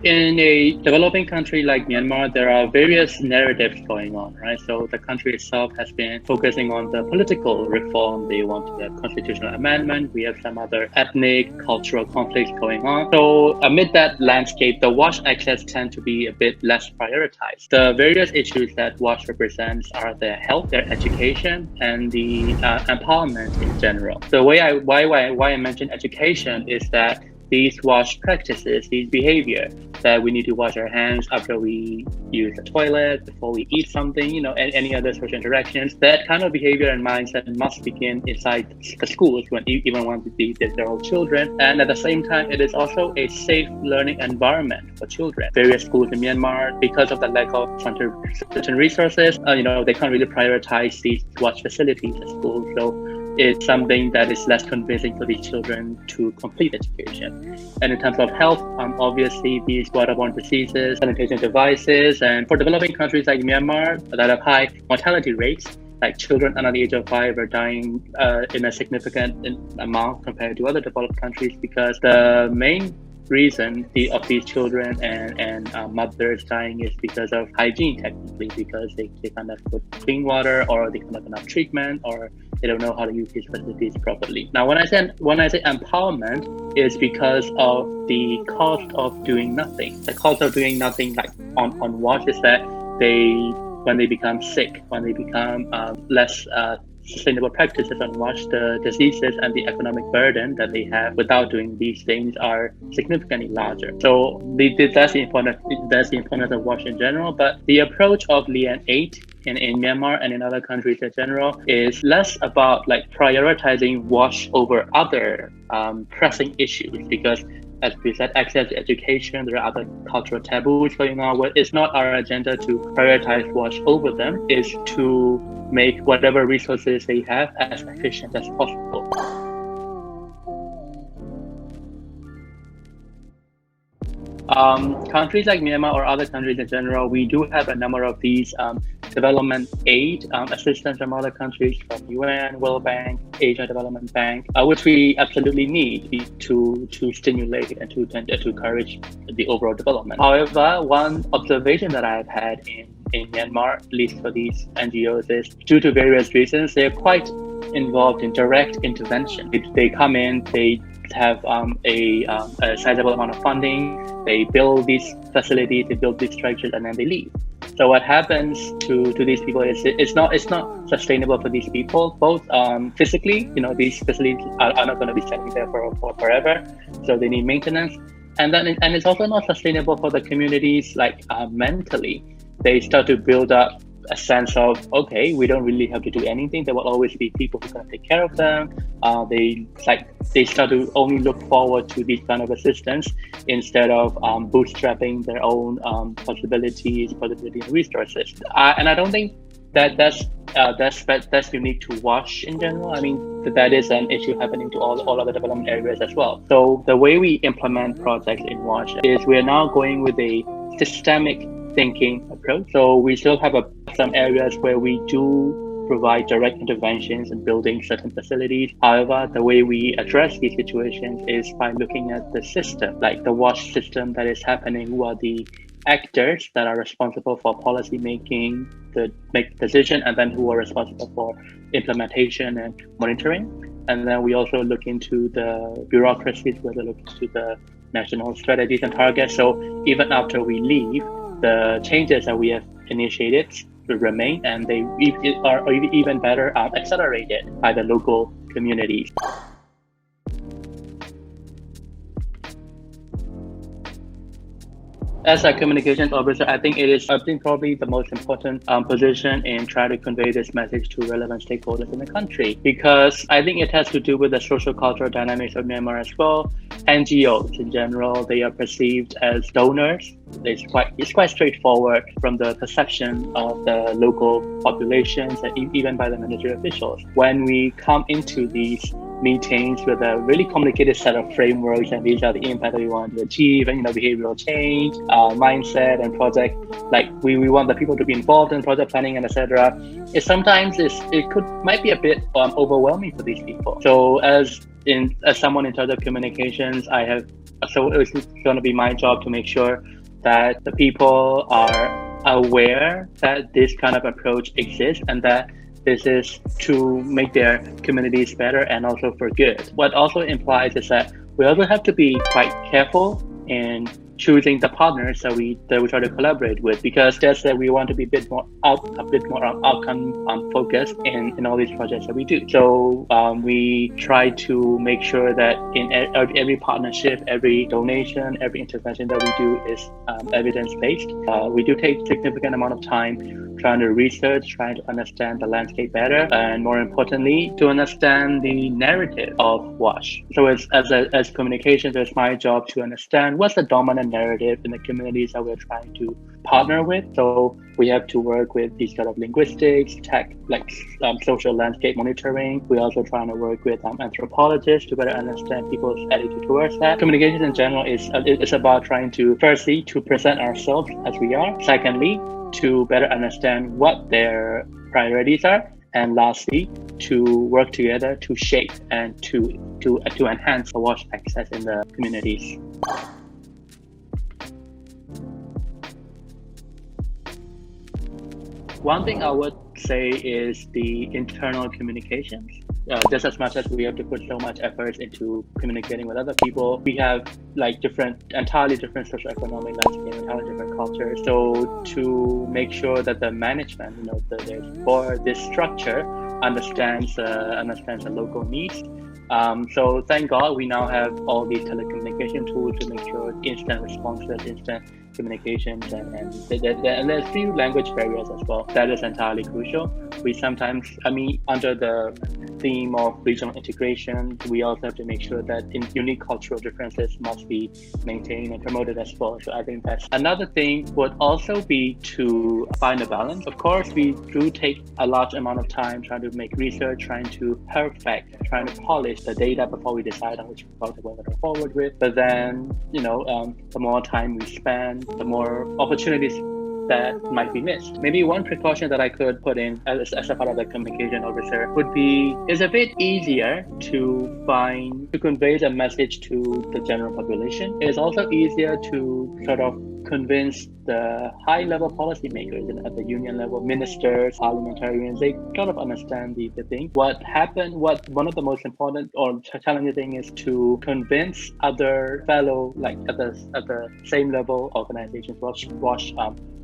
In a developing country like Myanmar, there are various narratives going on, right? So the country itself has been focusing on the political reform. They want to have constitutional amendment. We have some other ethnic, cultural conflicts going on. So amid that landscape, the WASH access tend to be a bit less prioritized. The various issues that WASH represents are their health, their education, and the empowerment in general. The way why I mention education is that these wash practices, these behavior that we need to wash our hands after we use the toilet, before we eat something, and any other social interactions. That kind of behavior and mindset must begin inside the schools even when they're all children. And at the same time, it is also a safe learning environment for children. Various schools in Myanmar, because of the lack of certain resources, they can't really prioritize these wash facilities at schools. So it's something that is less convincing for these children to complete education. And in terms of health, obviously these waterborne diseases, sanitation devices, and for developing countries like Myanmar that have high mortality rates, like children under the age of 5 are dying in a significant amount compared to other developed countries, because the main reason of these children and mothers dying is because of hygiene, technically, because they can't have good clean water, or they can't have enough treatment, or they don't know how to use these facilities properly. Now, when I say empowerment, is because of the cost of doing nothing. The cost of doing nothing, like on WASH, is that when they become sick, when they become less sustainable practices on WASH, the diseases and the economic burden that they have without doing these things are significantly larger. So that's the importance of WASH in general. But the approach of Lien 8 in Myanmar and in other countries in general is less about like prioritizing WASH over other pressing issues, because as we said, access to education, there are other cultural taboos going on. Well, it's not our agenda to prioritize WASH over them, is to make whatever resources they have as efficient as possible. Countries like Myanmar or other countries in general, we do have a number of these development aid assistance from other countries, from UN, World Bank, Asia Development Bank, which we absolutely need to stimulate and to encourage the overall development. However, one observation that I've had in Myanmar, at least for these NGOs, is due to various reasons, they're quite involved in direct intervention. They come in, they have a sizable amount of funding, they build these facilities, they build these structures, and then they leave. So what happens to these people is it's not sustainable for these people, both physically, these facilities are not going to be standing there for forever, so they need maintenance, and it's also not sustainable for the communities, like mentally. They start to build up a sense of, okay, we don't really have to do anything. There will always be people who can take care of them. They start to only look forward to this kind of assistance instead of bootstrapping their own possibilities and resources. And I don't think that's unique to WASH in general. I mean, that is an issue happening to all other development areas as well. So the way we implement projects in WASH is we're now going with a systemic thinking approach. So we still have some areas where we do provide direct interventions in building certain facilities. However, the way we address these situations is by looking at the system, like the WASH system that is happening, who are the actors that are responsible for policy making, to make decision, and then who are responsible for implementation and monitoring. And then we also look into the bureaucracies, we also look into the national strategies and targets. So even after we leave, the changes that we have initiated will remain, and they are even better accelerated by the local communities. As a communications officer, I think probably the most important position in trying to convey this message to relevant stakeholders in the country, because I think it has to do with the social cultural dynamics of Myanmar as well. NGOs in general, they are perceived as donors. It's quite straightforward from the perception of the local populations and even by the military officials. When we come into these meetings with a really complicated set of frameworks, and these are the impact that we want to achieve, and behavioral change, mindset, and project, like we want the people to be involved in project planning and etc. Might be a bit overwhelming for these people. So as someone in charge of communications, I have So it's going to be my job to make sure that the people are aware that this kind of approach exists and that this is to make their communities better and also for good. What also implies is that we also have to be quite careful in choosing the partners that we try to collaborate with, because that's that we want to be a bit more outcome focused in all these projects that we do. So we try to make sure that in every partnership, every donation, every intervention that we do is evidence-based. We do take significant amount of time trying to research, trying to understand the landscape better, and more importantly, to understand the narrative of WASH. So as communications, it's my job to understand what's the dominant narrative in the communities that we're trying to partner with. So we have to work with these kind of linguistics, tech, like social landscape monitoring. We're also trying to work with anthropologists to better understand people's attitude towards that. Communications in general is about trying to, firstly, to present ourselves as we are. Secondly, to better understand what their priorities are, and lastly, to work together to shape and to enhance the WASH access in the communities. One thing I would say is the internal communications. Just as much as we have to put so much effort into communicating with other people, we have like entirely different socioeconomic landscape, entirely different cultures. So to make sure that the management, for this structure understands the local needs. So thank God we now have all these telecommunication tools to make sure instant responses, instant communications, and there's few language barriers as well. That is entirely crucial. We sometimes, under the theme of regional integration, we also have to make sure that unique cultural differences must be maintained and promoted as well. So I think that's another thing would also be to find a balance. Of course, we do take a large amount of time trying to make research, trying to perfect, trying to polish the data before we decide on which project we're going to go forward with. But then, the more time we spend, the more opportunities that might be missed. Maybe one precaution that I could put in as a part of the communication officer would be, it's a bit easier to convey the message to the general population. It's also easier to sort of convince the high-level policymakers at the union level, ministers, parliamentarians. They sort of understand the thing. One of the most important or challenging thing is to convince other fellow, at the same level organizations, WASH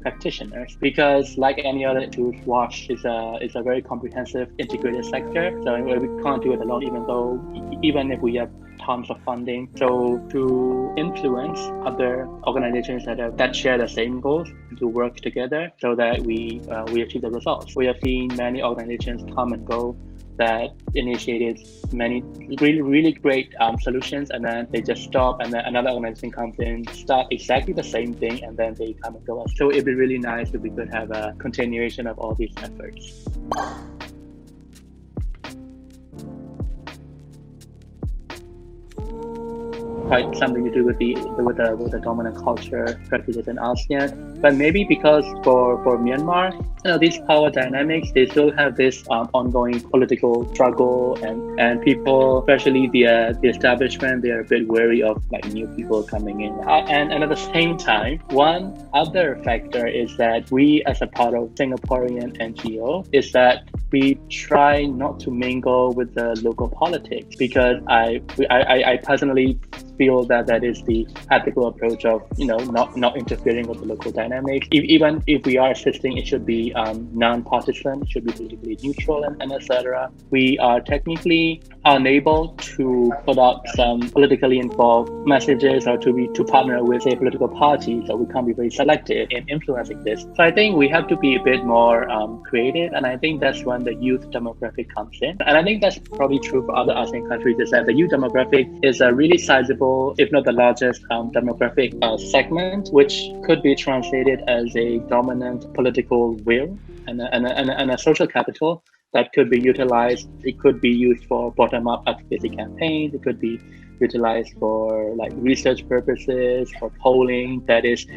practitioners, because like any other issues, WASH is a very comprehensive, integrated sector. So we can't do it alone, even if we have tons of funding. So to influence other organizations that share the same goals, to work together so that we achieve the results. We have seen many organizations come and go that initiated many really, really great solutions, and then they just stop, and then another organization comes in, start exactly the same thing, and then they come and go. So it'd be really nice if we could have a continuation of all these efforts. Quite something to do with the dominant culture practices in ASEAN, but maybe because for Myanmar, these power dynamics, they still have this ongoing political struggle, and people, especially the establishment, they are a bit wary of new people coming in. And at the same time, one other factor is that we, as a part of Singaporean NGO, is that we try not to mingle with the local politics, because I personally feel that is the ethical approach of not interfering with the local dynamics. Even if we are assisting, it should be non-partisan, it should be politically neutral, and etc. We are technically unable to put out some politically involved messages or to partner with, say, political parties, so we can't be very selective in influencing this. So I think we have to be a bit more creative, and I think that's when the youth demographic comes in. And I think that's probably true for other ASEAN countries, is that the youth demographic is a really sizable, if not the largest demographic segment, which could be translated as a dominant political will and a social capital that could be utilized. It could be used for bottom-up advocacy campaigns. It could be utilized for research purposes, for polling that is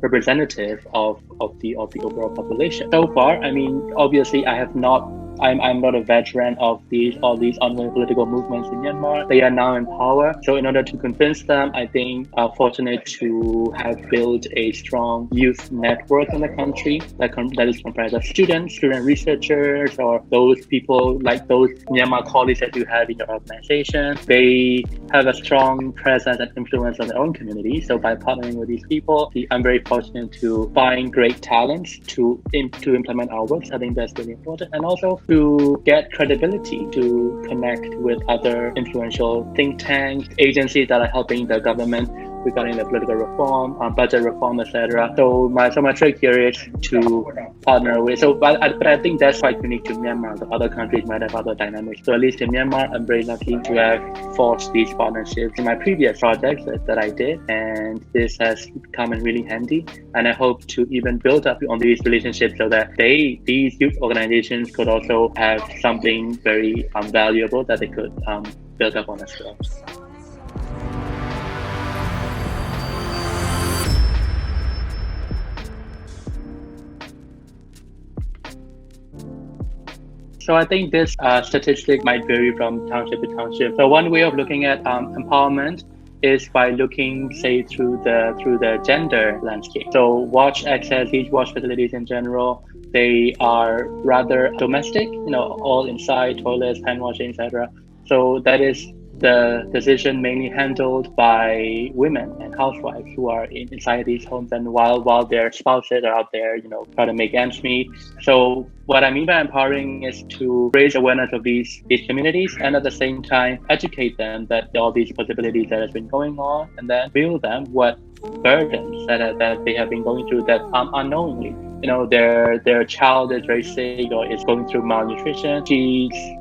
representative of the overall population. So far, obviously, I have not I'm not a veteran of all these ongoing political movements in Myanmar. They are now in power. So in order to convince them, I think I'm fortunate to have built a strong youth network in the country that is comprised of student researchers, or those people like those Myanmar colleagues that you have in your organization. They have a strong presence and influence on their own community. So by partnering with these people, I'm very fortunate to find great talents to implement our works. I think that's really important. And also to get credibility, to connect with other influential think tanks, agencies that are helping the government regarding the political reform, budget reform, etc. So my trick here is to partner with. But I think that's quite unique to Myanmar. The other countries might have other dynamics. So at least in Myanmar, I'm very lucky to have forged these partnerships in my previous projects that I did, and this has come in really handy. And I hope to even build up on these relationships so that these youth organizations could also have something very valuable that they could build up on as well. So I think this statistic might vary from township to township. So one way of looking at empowerment is by looking, say, through the gender landscape. So watch access, these watch facilities in general, they are rather domestic, all inside, toilets, hand washing, etc. So that is the decision mainly handled by women and housewives who are inside these homes, and while their spouses are out there, trying to make ends meet. So what I mean by empowering is to raise awareness of these communities, and at the same time educate them that all these possibilities that has been going on, and then reveal them what burdens that they have been going through that unknowingly. Their child is very sick or is going through malnutrition.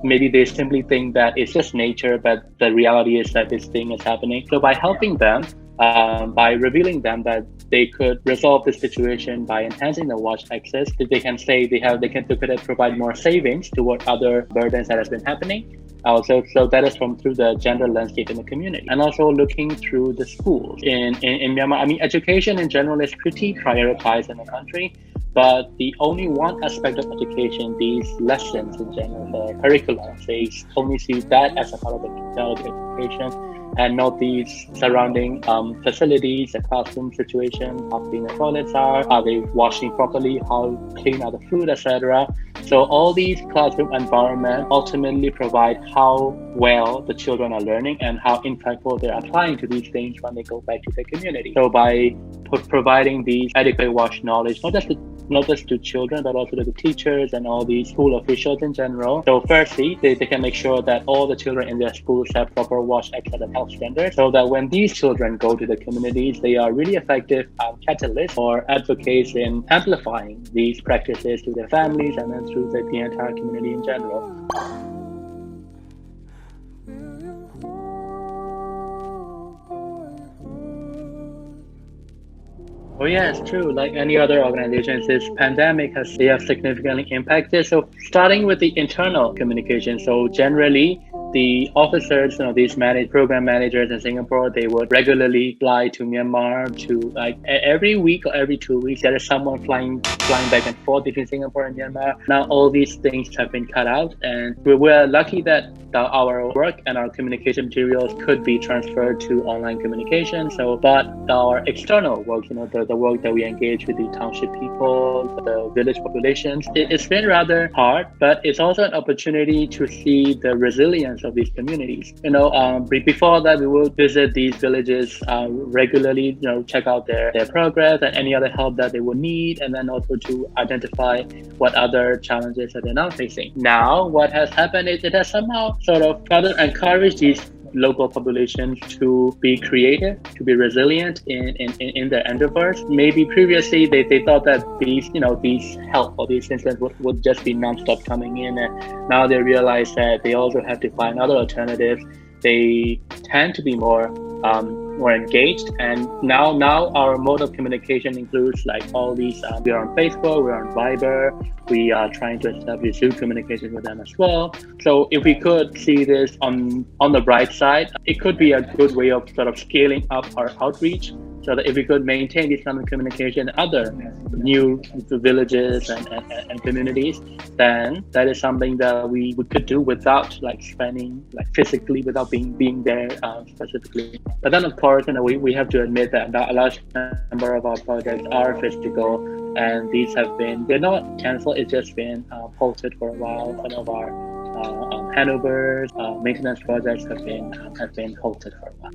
Maybe they simply think that it's just nature, but the reality is that this thing is happening. So by helping them, by revealing them that they could resolve the situation by enhancing the watch access, that they can say they could provide more savings toward other burdens that has been happening. So that is through the gender landscape in the community, and also looking through the schools in Myanmar. I mean, education in general is pretty prioritized in the country, but the only one aspect of education, these lessons in general, the curriculum, they only see that as a part of the education, and not these surrounding facilities, the classroom situation, how clean the toilets are they washing properly, how clean are the food, etc. So all these classroom environment ultimately provide how well the children are learning and how impactful they're applying to these things when they go back to their community. So by providing these adequate watch knowledge, not just to children, but also to the teachers and all these school officials in general. So firstly, they can make sure that all the children in their schools have proper watch access and health standards, so that when these children go to the communities, they are really effective catalysts or advocates in amplifying these practices to their families and then through the entire community in general. Oh yeah, it's true. Like any other organizations, this pandemic has significantly impacted. So starting with the internal communication. So generally, the officers, these program managers in Singapore, they would regularly fly to Myanmar to every week or every 2 weeks. There is someone flying back and forth between Singapore and Myanmar. Now all these things have been cut out, and we're lucky that our work and our communication materials could be transferred to online communication. But our external work, the work that we engage with the township people, the village populations, it's been rather hard, but it's also an opportunity to see the resilience of these communities. Before that, we will visit these villages regularly, check out their progress and any other help that they would need, and then also to identify what other challenges that they're now facing. Now, what has happened is it has somehow sort of further encouraged these local populations to be creative, to be resilient in their endeavors. Maybe previously they thought that these help or these incidents would just be non-stop coming in, and now they realize that they also have to find other alternatives. They tend to be more engaged, and now our mode of communication includes all these. We are on Facebook, we're on Viber, we are trying to establish Zoom communication with them as well. So if we could see this on the bright side, it could be a good way of sort of scaling up our outreach So that if we could maintain this kind of communication in other new villages and communities, then that is something that we could do without like spending like physically, without being there specifically. But then of course, we have to admit that a large number of our projects are physical, and these they're not canceled. It's just been halted for a while. Some of our handovers, maintenance projects have been halted for a while.